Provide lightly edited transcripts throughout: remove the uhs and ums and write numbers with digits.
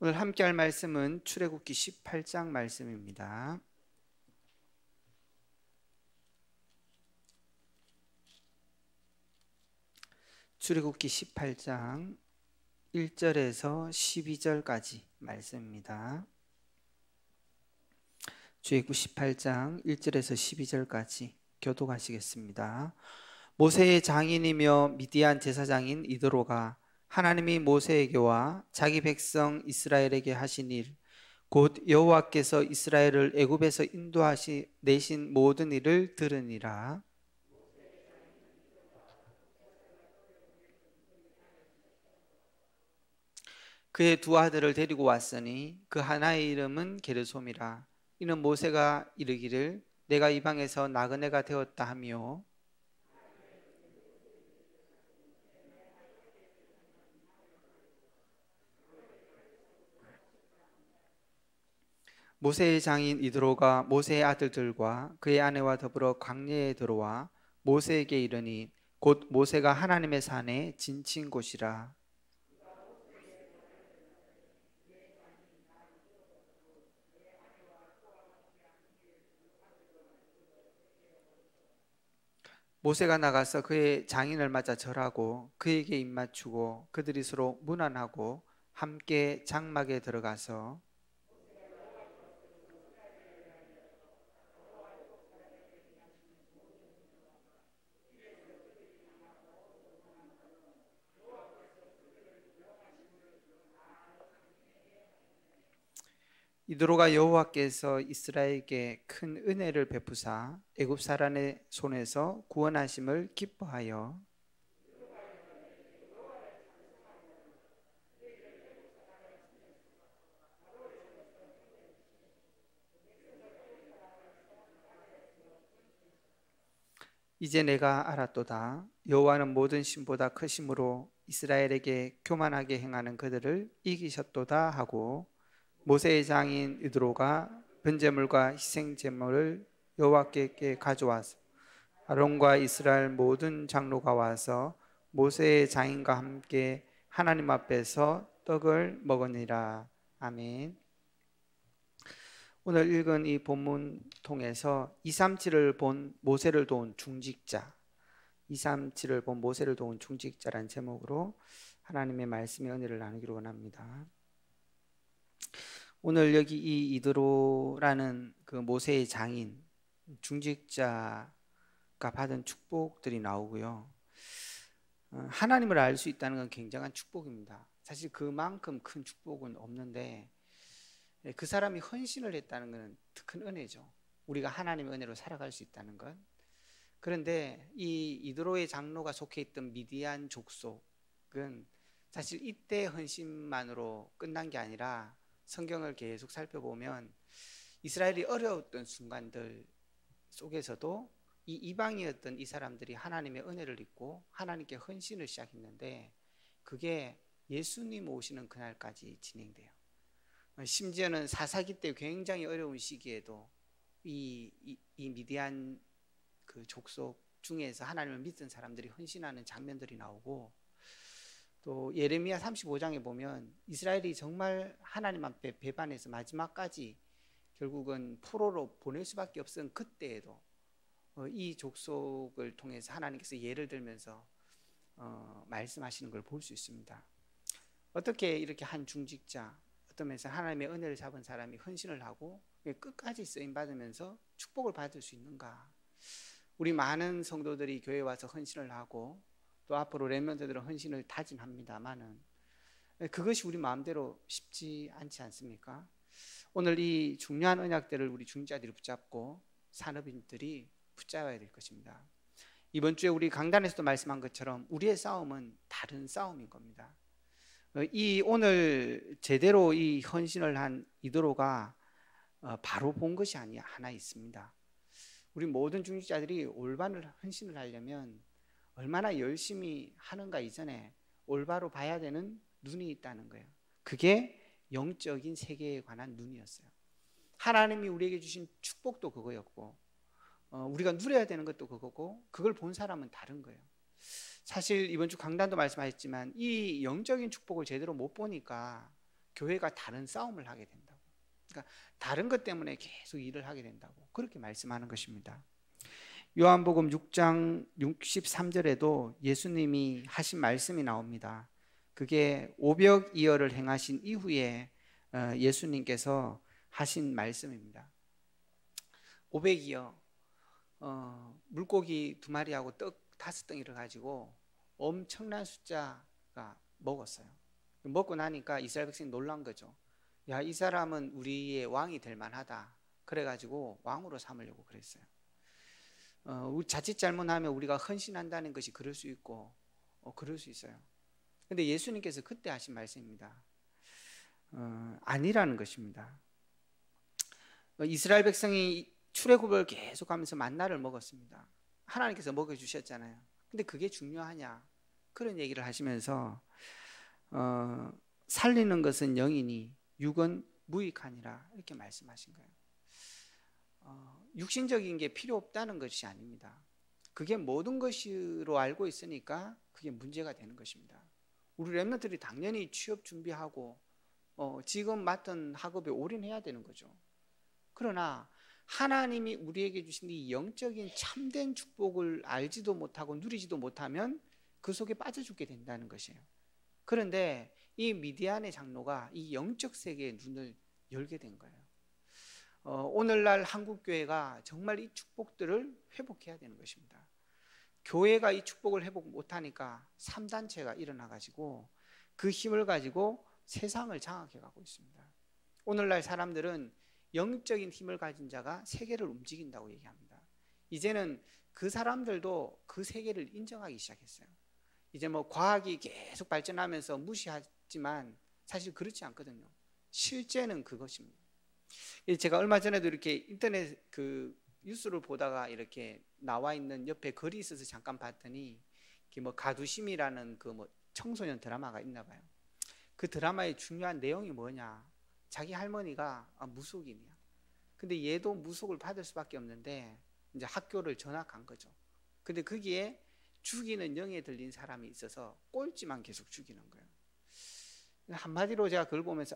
오늘 함께 할 말씀은 출애굽기 18장 말씀입니다. 출애굽기 18장 1절에서 12절까지 말씀입니다. 출애굽기 18장 1절에서 12절까지 교독하시겠습니다. 모세의 장인이며 미디안 제사장인 이드로가 하나님이 모세에게와 자기 백성 이스라엘에게 하신 일, 곧 여호와께서 이스라엘을 애굽에서 인도하시 내신 모든 일을 들으니라. 그의 두 아들을 데리고 왔으니 그 하나의 이름은 게르솜이라. 이는 모세가 이르기를 내가 이방에서 나그네가 되었다 하며, 모세의 장인 이드로가 모세의 아들들과 그의 아내와 더불어 광야에 들어와 모세에게 이르니 곧 모세가 하나님의 산에 진친 곳이라. 모세가 나가서 그의 장인을 맞아 절하고 그에게 입맞추고 그들이 서로 문안하고 함께 장막에 들어가서 이드로가 여호와께서 이스라엘에게 큰 은혜를 베푸사 애굽 사람의 손에서 구원하심을 기뻐하여 이제 내가 알았도다. 여호와는 모든 신보다 크심으로 이스라엘에게 교만하게 행하는 그들을 이기셨도다 하고, 모세의 장인 이드로가 번제물과 희생제물을 여호와께 가져와서 아론과 이스라엘 모든 장로가 와서 모세의 장인과 함께 하나님 앞에서 떡을 먹으니라. 아멘. 오늘 읽은 이 본문 통해서 237을 본 모세를 도운 중직자, 237을 본 모세를 도운 중직자라는 제목으로 하나님의 말씀의 은혜를 나누기로 원합니다. 오늘 여기 이 이드로라는 그 모세의 장인, 중직자가 받은 축복들이 나오고요. 하나님을 알 수 있다는 건 굉장한 축복입니다. 사실 그만큼 큰 축복은 없는데 그 사람이 헌신을 했다는 것은 큰 은혜죠. 우리가 하나님의 은혜로 살아갈 수 있다는 것. 그런데 이 이드로의 장로가 속해 있던 미디안 족속은 사실 이때 헌신만으로 끝난 게 아니라 성경을 계속 살펴보면 이스라엘이 어려웠던 순간들 속에서도 이 이방이었던 이 사람들이 하나님의 은혜를 입고 하나님께 헌신을 시작했는데 그게 예수님 오시는 그날까지 진행돼요. 심지어는 사사기 때 굉장히 어려운 시기에도 이 미디안 그 족속 중에서 하나님을 믿던 사람들이 헌신하는 장면들이 나오고, 또 예레미야 35장에 보면 이스라엘이 정말 하나님 앞에 배반해서 마지막까지 결국은 포로로 보낼 수밖에 없었던 그때에도 이 족속을 통해서 하나님께서 예를 들면서 말씀하시는 걸 볼 수 있습니다. 어떻게 이렇게 한 중직자, 어떤 면에서 하나님의 은혜를 잡은 사람이 헌신을 하고 끝까지 쓰임받으면서 축복을 받을 수 있는가? 우리 많은 성도들이 교회에 와서 헌신을 하고 또 앞으로 렘넌트들은 헌신을 다짐합니다만은 그것이 우리 마음대로 쉽지 않지 않습니까? 오늘 이 중요한 언약들을 우리 중직자들이 붙잡고 산업인들이 붙잡아야 될 것입니다. 이번 주에 우리 강단에서도 말씀한 것처럼 우리의 싸움은 다른 싸움인 겁니다. 이 오늘 제대로 이 헌신을 한 이드로가 바로 본 것이 아니야 하나 있습니다. 우리 모든 중직자들이 올바른 헌신을 하려면 얼마나 열심히 하는가 이전에 올바로 봐야 되는 눈이 있다는 거예요. 그게 영적인 세계에 관한 눈이었어요. 하나님이 우리에게 주신 축복도 그거였고 우리가 누려야 되는 것도 그거고, 그걸 본 사람은 다른 거예요. 사실 이번 주 강단도 말씀하셨지만 이 영적인 축복을 제대로 못 보니까 교회가 다른 싸움을 하게 된다고. 그러니까 다른 것 때문에 계속 일을 하게 된다고 그렇게 말씀하는 것입니다. 요한복음 6장 63절에도 예수님이 하신 말씀이 나옵니다. 그게 오병이어를 행하신 이후에 예수님께서 하신 말씀입니다. 오병이어, 물고기 2마리하고 떡 5덩이를 가지고 엄청난 숫자가 먹었어요. 먹고 나니까 이스라엘 백성이 놀란 거죠. 야, 이 사람은 우리의 왕이 될 만하다. 그래가지고 왕으로 삼으려고 그랬어요. 자칫 잘못하면 우리가 헌신한다는 것이 그럴 수 있고 그럴 수 있어요. 근데 예수님께서 그때 하신 말씀입니다. 아니라는 것입니다. 이스라엘 백성이 출애굽을 계속하면서 만나를 먹었습니다. 하나님께서 먹여주셨잖아요. 근데 그게 중요하냐 그런 얘기를 하시면서 살리는 것은 영이니 육은 무익하니라 이렇게 말씀하신 거예요. 육신적인 게 필요 없다는 것이 아닙니다. 그게 모든 것으로 알고 있으니까 그게 문제가 되는 것입니다. 우리 렘넌트들이 당연히 취업 준비하고 지금 맡은 학업에 올인해야 되는 거죠. 그러나 하나님이 우리에게 주신 이 영적인 참된 축복을 알지도 못하고 누리지도 못하면 그 속에 빠져 죽게 된다는 것이에요. 그런데 이 미디안의 장로가 이 영적 세계의 눈을 열게 된 거예요. 오늘날 한국교회가 정말 이 축복들을 회복해야 되는 것입니다. 교회가 이 축복을 회복 못하니까 3단체가 일어나가지고 그 힘을 가지고 세상을 장악해 가고 있습니다. 오늘날 사람들은 영적인 힘을 가진 자가 세계를 움직인다고 얘기합니다. 이제는 그 사람들도 그 세계를 인정하기 시작했어요. 이제 뭐 과학이 계속 발전하면서 무시하지만 사실 그렇지 않거든요. 실제는 그것입니다. 제가 얼마 전에도 이렇게 인터넷 그 뉴스를 보다가 이렇게 나와 있는 옆에 글이 있어서 잠깐 봤더니 뭐 가두심이라는 그 뭐 청소년 드라마가 있나 봐요. 그 드라마의 중요한 내용이 뭐냐? 자기 할머니가 무속인이야. 근데 얘도 무속을 받을 수밖에 없는데 이제 학교를 전학한 거죠. 근데 거기에 죽이는 영에 들린 사람이 있어서 꼴찌만 계속 죽이는 거예요. 한마디로 제가 그걸 보면서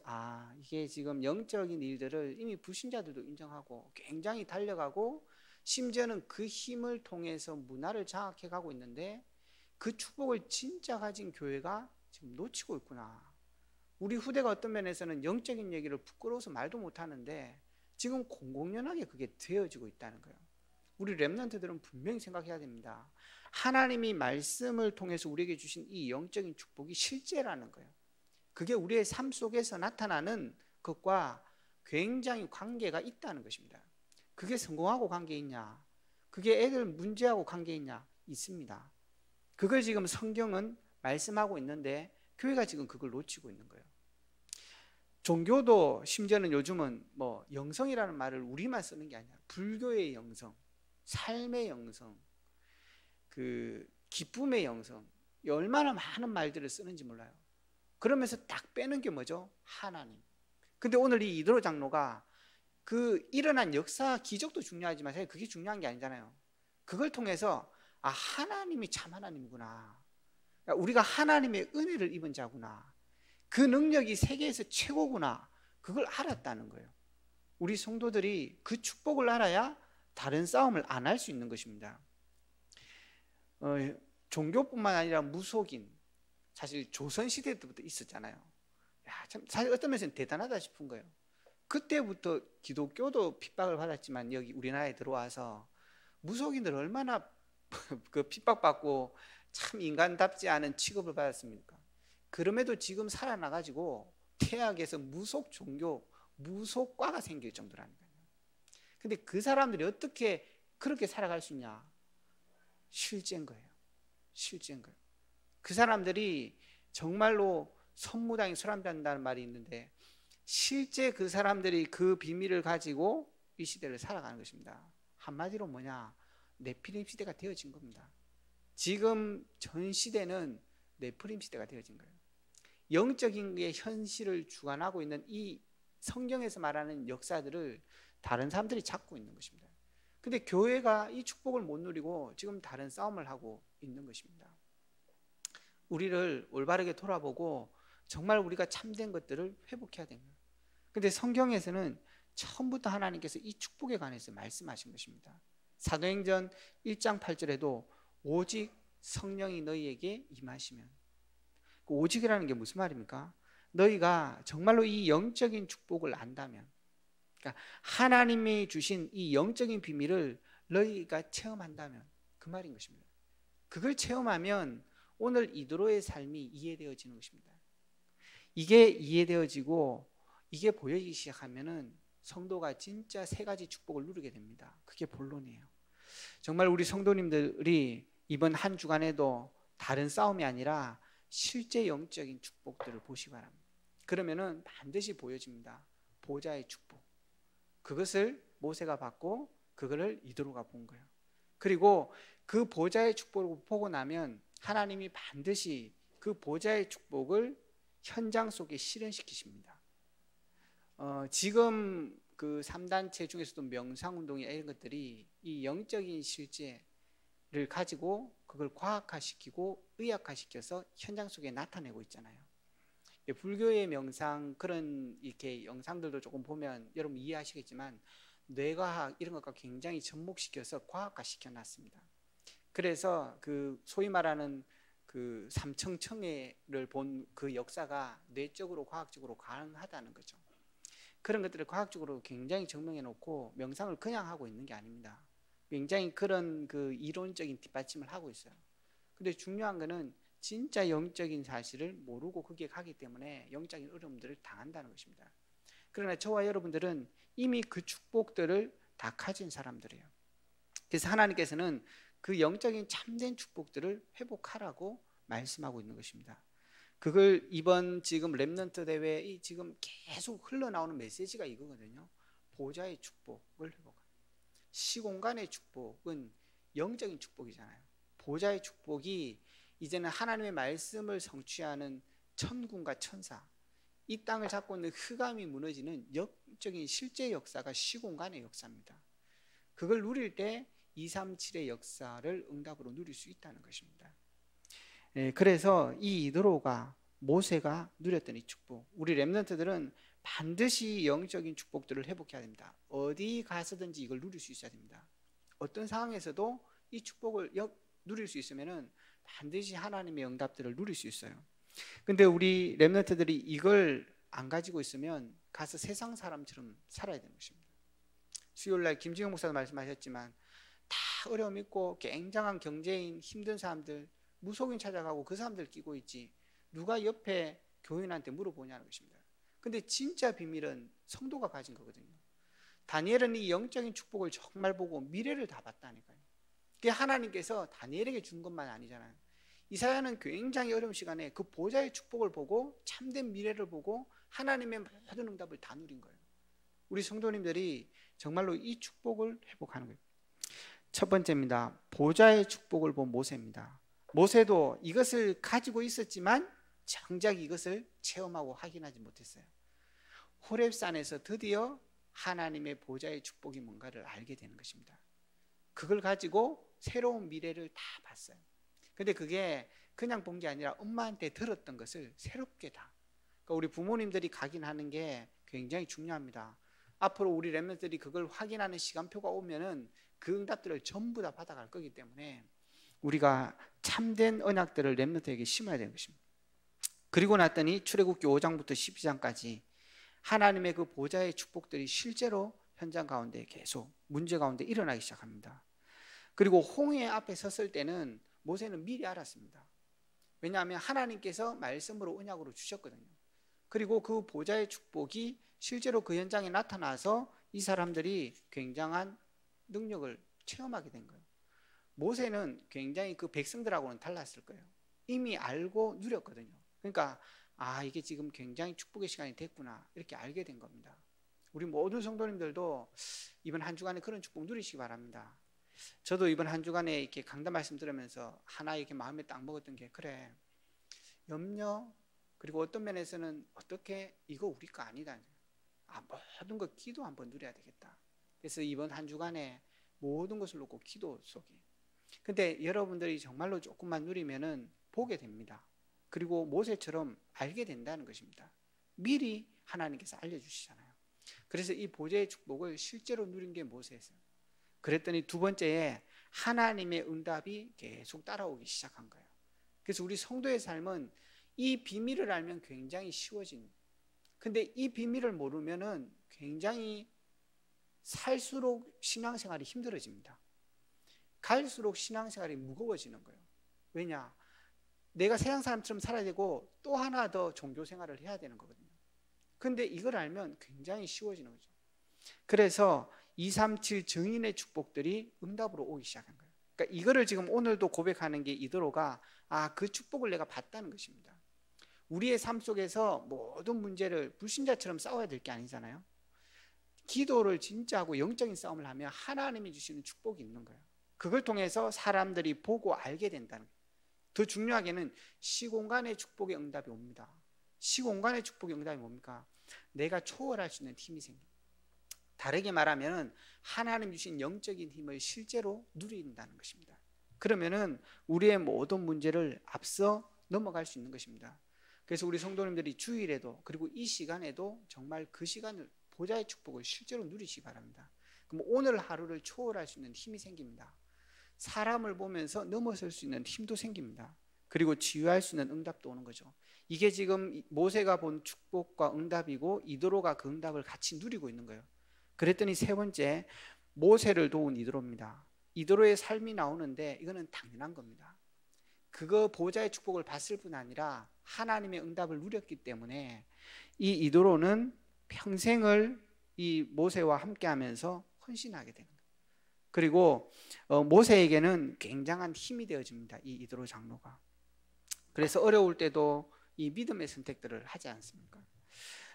이게 지금 영적인 일들을 이미 불신자들도 인정하고 굉장히 달려가고 심지어는 그 힘을 통해서 문화를 장악해 가고 있는데 그 축복을 진짜 가진 교회가 지금 놓치고 있구나. 우리 후대가 어떤 면에서는 영적인 얘기를 부끄러워서 말도 못하는데 지금 공공연하게 그게 되어지고 있다는 거예요. 우리 렘넌트들은 분명히 생각해야 됩니다. 하나님이 말씀을 통해서 우리에게 주신 이 영적인 축복이 실제라는 거예요. 그게 우리의 삶 속에서 나타나는 것과 굉장히 관계가 있다는 것입니다. 그게 성공하고 관계 있냐? 그게 애들 문제하고 관계 있냐? 있습니다. 그걸 지금 성경은 말씀하고 있는데 교회가 지금 그걸 놓치고 있는 거예요. 종교도 심지어는 요즘은 뭐 영성이라는 말을 우리만 쓰는 게 아니라 불교의 영성, 삶의 영성, 그 기쁨의 영성, 얼마나 많은 말들을 쓰는지 몰라요. 그러면서 딱 빼는 게 뭐죠? 하나님. 근데 오늘 이 이도로 장로가 그 일어난 역사 기적도 중요하지만 사실 그게 중요한 게 아니잖아요. 그걸 통해서 하나님이 참 하나님이구나. 우리가 하나님의 은혜를 입은 자구나. 그 능력이 세계에서 최고구나. 그걸 알았다는 거예요. 우리 성도들이 그 축복을 알아야 다른 싸움을 안 할 수 있는 것입니다. 종교뿐만 아니라 무속인, 사실 조선시대 때부터 있었잖아요. 사실 어떤 면에서는 대단하다 싶은 거예요. 그때부터 기독교도 핍박을 받았지만 여기 우리나라에 들어와서 무속인들 얼마나 그 핍박받고 참 인간답지 않은 취급을 받았습니까? 그럼에도 지금 살아나가지고 태학에서 무속 종교, 무속과가 생길 정도라는 거예요. 근데 그 사람들이 어떻게 그렇게 살아갈 수 있냐? 실제인 거예요. 실제인 거예요. 그 사람들이 정말로 선무당에 수람된다는 말이 있는데 실제 그 사람들이 그 비밀을 가지고 이 시대를 살아가는 것입니다. 한마디로 뭐냐? 네피림 시대가 되어진 겁니다. 지금 전 시대는 네피림 시대가 되어진 거예요. 영적인 게 현실을 주관하고 있는 이 성경에서 말하는 역사들을 다른 사람들이 잡고 있는 것입니다. 근데 교회가 이 축복을 못 누리고 지금 다른 싸움을 하고 있는 것입니다. 우리를 올바르게 돌아보고 정말 우리가 참된 것들을 회복해야 되는 거예요. 근데 성경에서는 처음부터 하나님께서 이 축복에 관해서 말씀하신 것입니다. 사도행전 1장 8절에도 오직 성령이 너희에게 임하시면, 그 오직이라는 게 무슨 말입니까? 너희가 정말로 이 영적인 축복을 안다면, 그러니까 하나님이 주신 이 영적인 비밀을 너희가 체험한다면 그 말인 것입니다. 그걸 체험하면 오늘 이도로의 삶이 이해되어지는 것입니다. 이게 이해되어지고 이게 보여지기 시작하면은 성도가 진짜 세 가지 축복을 누리게 됩니다. 그게 본론이에요. 정말 우리 성도님들이 이번 한 주간에도 다른 싸움이 아니라 실제 영적인 축복들을 보시기 바랍니다. 그러면은 반드시 보여집니다. 보좌의 축복. 그것을 모세가 받고 그거를 이도로가 본 거예요. 그리고 그 보좌의 축복을 보고 나면 하나님이 반드시 그 보좌의 축복을 현장 속에 실현시키십니다. 지금 그 3단체 중에서도 명상운동이 이런 것들이 이 영적인 실제를 가지고 그걸 과학화시키고 의학화시켜서 현장 속에 나타내고 있잖아요. 불교의 명상 그런 이렇게 영상들도 조금 보면 여러분 이해하시겠지만 뇌과학 이런 것과 굉장히 접목시켜서 과학화시켜 놨습니다. 그래서 그 소위 말하는 그 삼청청해를 본 그 역사가 뇌적으로 과학적으로 가능하다는 거죠. 그런 것들을 과학적으로 굉장히 증명해 놓고 명상을 그냥 하고 있는 게 아닙니다. 굉장히 그런 그 이론적인 뒷받침을 하고 있어요. 근데 중요한 거는 진짜 영적인 사실을 모르고 거기에 가기 때문에 영적인 어려움들을 당한다는 것입니다. 그러나 저와 여러분들은 이미 그 축복들을 다 가진 사람들이에요. 그래서 하나님께서는 그 영적인 참된 축복들을 회복하라고 말씀하고 있는 것입니다. 그걸 이번 지금 렘넌트 대회에 지금 계속 흘러나오는 메시지가 이거거든요. 보좌의 축복을 회복하는. 시공간의 축복은 영적인 축복이잖아요. 보좌의 축복이 이제는 하나님의 말씀을 성취하는 천군과 천사, 이 땅을 잡고 있는 흑암이 무너지는 영적인 실제 역사가 시공간의 역사입니다. 그걸 누릴 때 237의 역사를 응답으로 누릴 수 있다는 것입니다. 그래서 이 이도로가 모세가 누렸던 이 축복, 우리 렘넌트들은 반드시 영적인 축복들을 회복해야 됩니다. 어디 가서든지 이걸 누릴 수 있어야 됩니다. 어떤 상황에서도 이 축복을 누릴 수 있으면은 반드시 하나님의 응답들을 누릴 수 있어요. 근데 우리 렘넌트들이 이걸 안 가지고 있으면 가서 세상 사람처럼 살아야 되는 것입니다. 수요일날 김지영 목사도 말씀하셨지만 다 어려움 있고 굉장한 경제인 힘든 사람들 무속인 찾아가고 그 사람들 끼고 있지 누가 옆에 교인한테 물어보냐는 것입니다. 근데 진짜 비밀은 성도가 가진 거거든요. 다니엘은 이 영적인 축복을 정말 보고 미래를 다 봤다니까요. 그게 하나님께서 다니엘에게 준 것만 아니잖아요. 이사야는 굉장히 어려운 시간에 그 보좌의 축복을 보고 참된 미래를 보고 하나님의 모든 응답을 다 누린 거예요. 우리 성도님들이 정말로 이 축복을 회복하는 거예요. 첫 번째입니다. 보좌의 축복을 본 모세입니다. 모세도 이것을 가지고 있었지만 정작 이것을 체험하고 확인하지 못했어요. 호렙산에서 드디어 하나님의 보좌의 축복이 뭔가를 알게 되는 것입니다. 그걸 가지고 새로운 미래를 다 봤어요. 근데 그게 그냥 본 게 아니라 엄마한테 들었던 것을 새롭게 다. 그러니까 우리 부모님들이 각인하는 게 굉장히 중요합니다. 앞으로 우리 렘넌트들이 그걸 확인하는 시간표가 오면은 그 응답들을 전부 다 받아갈 거기 때문에 우리가 참된 언약들을 렘넌트에게 심어야 되는 것입니다. 그리고 났더니 출애굽기 5장부터 12장까지 하나님의 그 보좌의 축복들이 실제로 현장 가운데 계속 문제 가운데 일어나기 시작합니다. 그리고 홍해 앞에 섰을 때는 모세는 미리 알았습니다. 왜냐하면 하나님께서 말씀으로 언약으로 주셨거든요. 그리고 그 보좌의 축복이 실제로 그 현장에 나타나서 이 사람들이 굉장한 능력을 체험하게 된 거예요. 모세는 굉장히 그 백성들하고는 달랐을 거예요. 이미 알고 누렸거든요. 그러니까 이게 지금 굉장히 축복의 시간이 됐구나 이렇게 알게 된 겁니다. 우리 모든 성도님들도 이번 한 주간에 그런 축복 누리시기 바랍니다. 저도 이번 한 주간에 이렇게 강단 말씀 들으면서 하나 이렇게 마음에 딱 먹었던 게 그래 염려 그리고 어떤 면에서는 어떻게 이거 우리 거 아니다. 모든 거 기도 한번 누려야 되겠다. 그래서 이번 한 주간에 모든 것을 놓고 기도 속에. 근데 여러분들이 정말로 조금만 누리면은 보게 됩니다. 그리고 모세처럼 알게 된다는 것입니다. 미리 하나님께서 알려주시잖아요. 그래서 이 보좌의 축복을 실제로 누린 게 모세였어요. 그랬더니 두 번째에 하나님의 응답이 계속 따라오기 시작한 거예요. 그래서 우리 성도의 삶은 이 비밀을 알면 굉장히 쉬워진, 근데 이 비밀을 모르면은 굉장히 살수록 신앙생활이 힘들어집니다. 갈수록 신앙생활이 무거워지는 거예요. 왜냐? 내가 세상 사람처럼 살아야 되고 또 하나 더 종교생활을 해야 되는 거거든요. 근데 이걸 알면 굉장히 쉬워지는 거죠. 그래서 237 증인의 축복들이 응답으로 오기 시작한 거예요. 그러니까 이거를 지금 오늘도 고백하는 게 이드로가 그 축복을 내가 받다는 것입니다. 우리의 삶 속에서 모든 문제를 불신자처럼 싸워야 될 게 아니잖아요. 기도를 진짜 하고 영적인 싸움을 하면 하나님이 주시는 축복이 있는 거예요. 그걸 통해서 사람들이 보고 알게 된다는 거예요. 더 중요하게는 시공간의 축복의 응답이 옵니다. 시공간의 축복의 응답이 뭡니까? 내가 초월할 수 있는 힘이 생깁니다. 다르게 말하면 하나님 주신 영적인 힘을 실제로 누린다는 것입니다. 그러면은 우리의 모든 문제를 앞서 넘어갈 수 있는 것입니다. 그래서 우리 성도님들이 주일에도 그리고 이 시간에도 정말 그 시간을 보좌의 축복을 실제로 누리시기 바랍니다. 그럼 오늘 하루를 초월할 수 있는 힘이 생깁니다. 사람을 보면서 넘어설 수 있는 힘도 생깁니다. 그리고 치유할 수 있는 응답도 오는 거죠. 이게 지금 모세가 본 축복과 응답이고 이드로가 그 응답을 같이 누리고 있는 거예요. 그랬더니 세 번째, 모세를 도운 이드로입니다. 이드로의 삶이 나오는데 이거는 당연한 겁니다. 그거 보좌의 축복을 봤을 뿐 아니라 하나님의 응답을 누렸기 때문에 이 이드로는 평생을 이 모세와 함께하면서 헌신하게 되는 거예요. 그리고 모세에게는 굉장한 힘이 되어집니다. 이 이드로 장로가. 그래서 어려울 때도 이 믿음의 선택들을 하지 않습니까?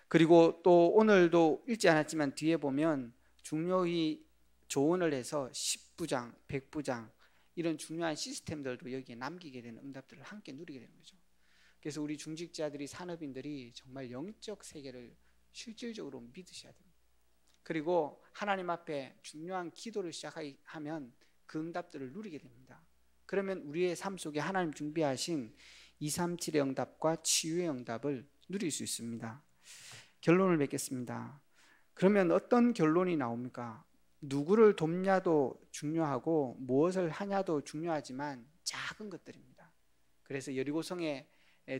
그리고 또 오늘도 읽지 않았지만 뒤에 보면 중요히 조언을 해서 10부장, 100부장 이런 중요한 시스템들도 여기에 남기게 되는 응답들을 함께 누리게 되는 거죠. 그래서 우리 중직자들이, 산업인들이 정말 영적 세계를 실질적으로 믿으셔야 됩니다. 그리고 하나님 앞에 중요한 기도를 시작하면 그 응답들을 누리게 됩니다. 그러면 우리의 삶 속에 하나님 준비하신 237의 응답과 치유의 응답을 누릴 수 있습니다. 결론을 맺겠습니다. 그러면 어떤 결론이 나옵니까? 누구를 돕냐도 중요하고 무엇을 하냐도 중요하지만 작은 것들입니다. 그래서 여리고성에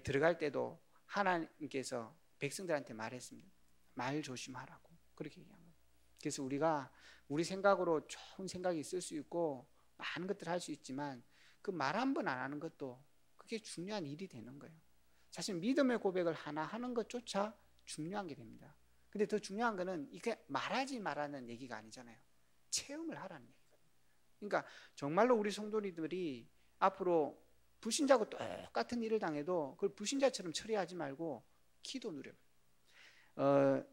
들어갈 때도 하나님께서 백성들한테 말했습니다. 말 조심하라고 그렇게 얘기한 거예요. 그래서 우리가 우리 생각으로 좋은 생각이 있을 수 있고 많은 것들을 할 수 있지만 그 말 한 번 안 하는 것도 그게 중요한 일이 되는 거예요. 사실 믿음의 고백을 하나 하는 것조차 중요한 게 됩니다. 근데 더 중요한 거는 이게 말하지 말라는 얘기가 아니잖아요. 체험을 하라는 얘기거든요. 그러니까 정말로 우리 성도님들이 앞으로 불신자하고 똑같은 일을 당해도 그걸 불신자처럼 처리하지 말고 기도 누려요.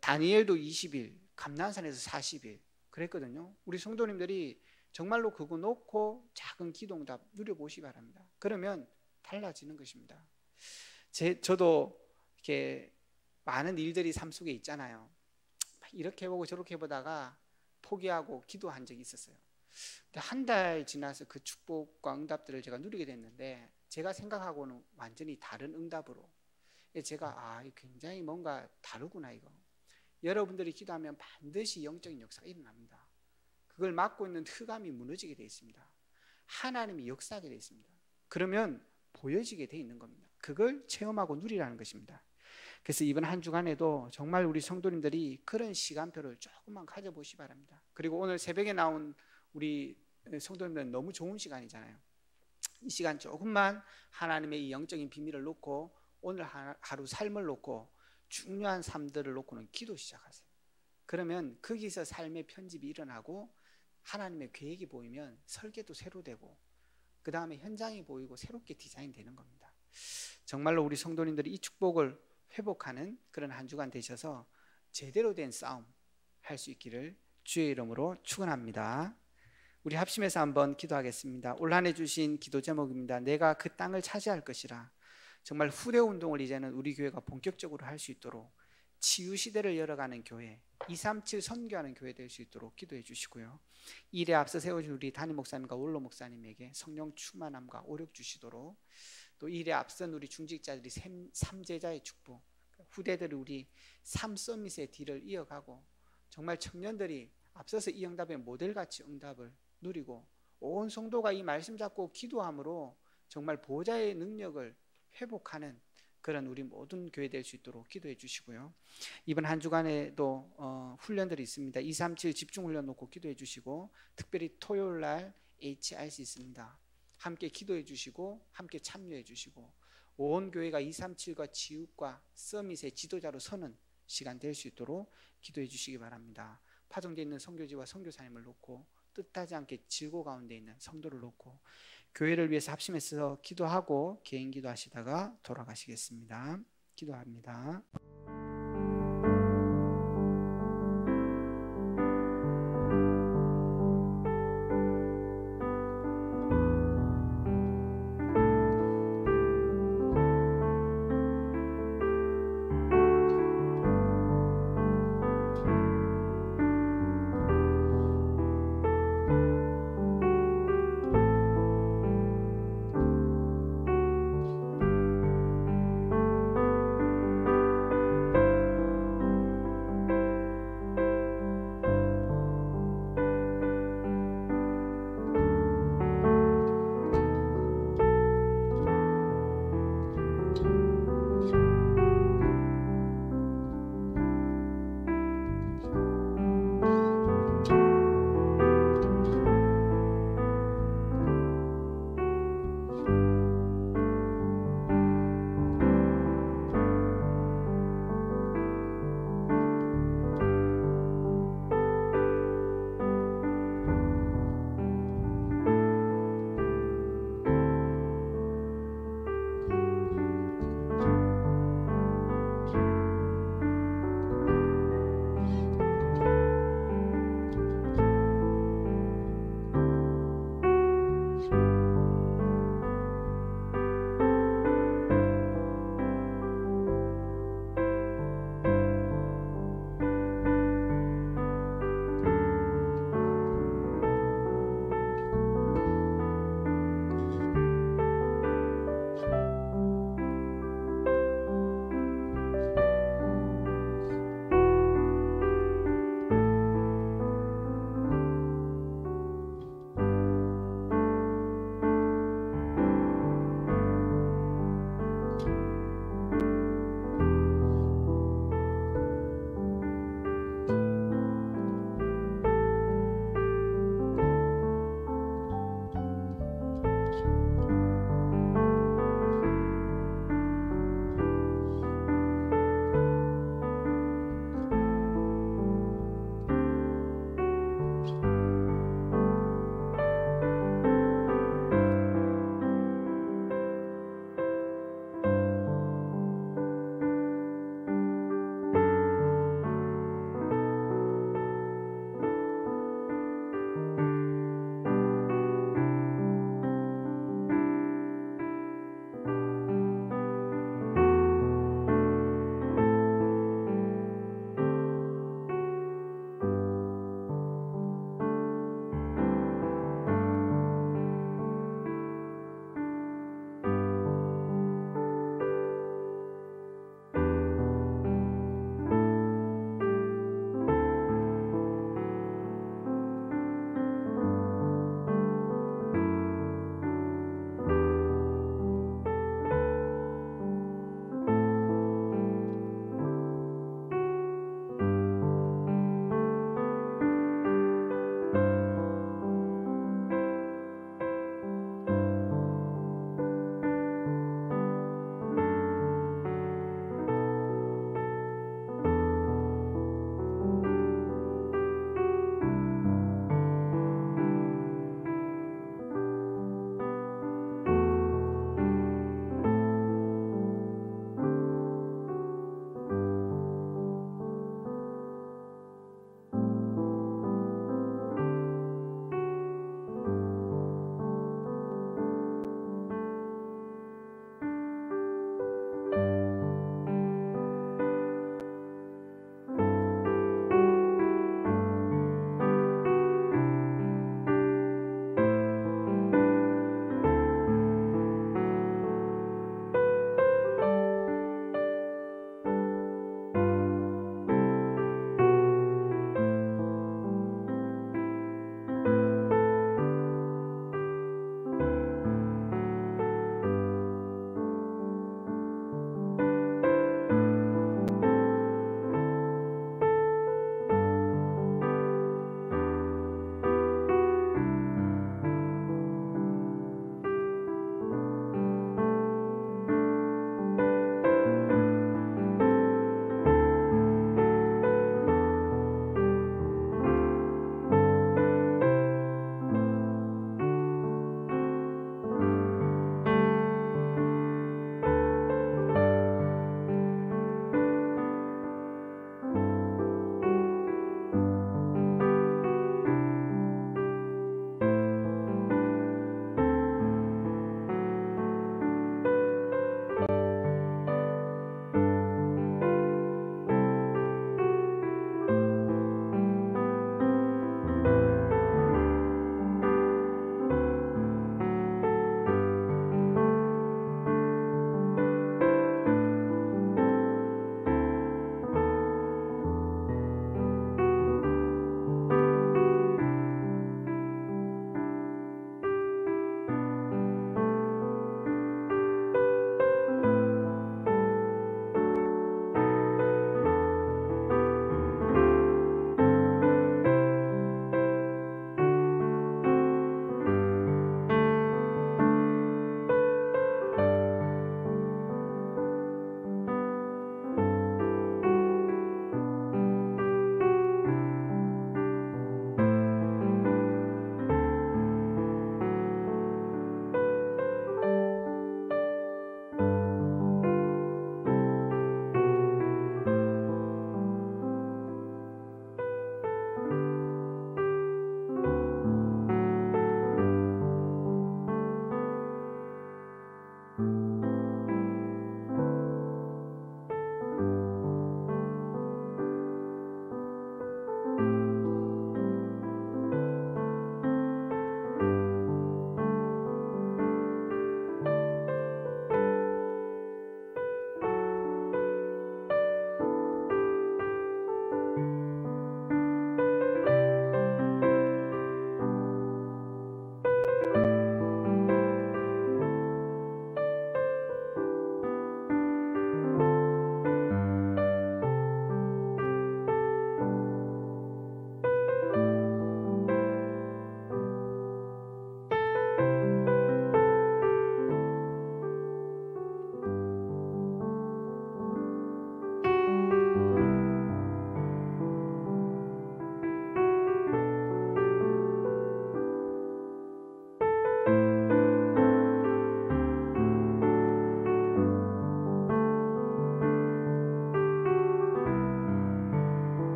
다니엘도 20일, 감난산에서 40일 그랬거든요. 우리 성도님들이 정말로 그거 놓고 작은 기도응답 누려보시기 바랍니다. 그러면 달라지는 것입니다. 저도 이렇게 많은 일들이 삶 속에 있잖아요. 이렇게 보고 저렇게 보다가 포기하고 기도한 적이 있었어요. 근데 한 달 지나서 그 축복과 응답들을 제가 누리게 됐는데 제가 생각하고는 완전히 다른 응답으로 제가 굉장히 뭔가 다르구나 이거. 여러분들이 기도하면 반드시 영적인 역사가 일어납니다. 그걸 막고 있는 흑암이 무너지게 되어 있습니다. 하나님이 역사하게 되어 있습니다. 그러면 보여지게 되어 있는 겁니다. 그걸 체험하고 누리라는 것입니다. 그래서 이번 한 주간에도 정말 우리 성도님들이 그런 시간표를 조금만 가져보시기 바랍니다. 그리고 오늘 새벽에 나온 우리 성도님들은 너무 좋은 시간이잖아요. 이 시간 조금만 하나님의 이 영적인 비밀을 놓고 오늘 하루 삶을 놓고 중요한 삶들을 놓고는 기도 시작하세요. 그러면 거기서 삶의 편집이 일어나고 하나님의 계획이 보이면 설계도 새로 되고 그 다음에 현장이 보이고 새롭게 디자인되는 겁니다. 정말로 우리 성도님들이 이 축복을 회복하는 그런 한 주간 되셔서 제대로 된 싸움 할 수 있기를 주의 이름으로 축원합니다. 우리 합심해서 한번 기도하겠습니다. 올 한 해 주신 기도 제목입니다. 내가 그 땅을 차지할 것이라. 정말 후대 운동을 이제는 우리 교회가 본격적으로 할 수 있도록 치유 시대를 열어가는 교회, 237 선교하는 교회 될 수 있도록 기도해 주시고요. 일에 앞서 세워진 우리 담임 목사님과 원로 목사님에게 성령 충만함과 오력 주시도록 또 일에 앞선 우리 중직자들이 삼제자의 축복, 후대들이 우리 삼서밋의 뒤를 이어가고 정말 청년들이 앞서서 이 응답의 모델같이 응답을 누리고 온 성도가 이 말씀 잡고 기도함으로 정말 보좌의 능력을 회복하는 그런 우리 모든 교회 될 수 있도록 기도해 주시고요. 이번 한 주간에도 훈련들이 있습니다. 237 집중훈련 놓고 기도해 주시고, 특별히 토요일 날 HRC 있습니다. 함께 기도해 주시고 함께 참여해 주시고 온 교회가 237과 지육과 서밋의 지도자로 서는 시간 될 수 있도록 기도해 주시기 바랍니다. 파송되어 있는 선교지와 선교사님을 놓고 뜻하지 않게 질고 가운데 있는 성도를 놓고 교회를 위해서 합심해서 기도하고 개인 기도하시다가 돌아가시겠습니다. 기도합니다.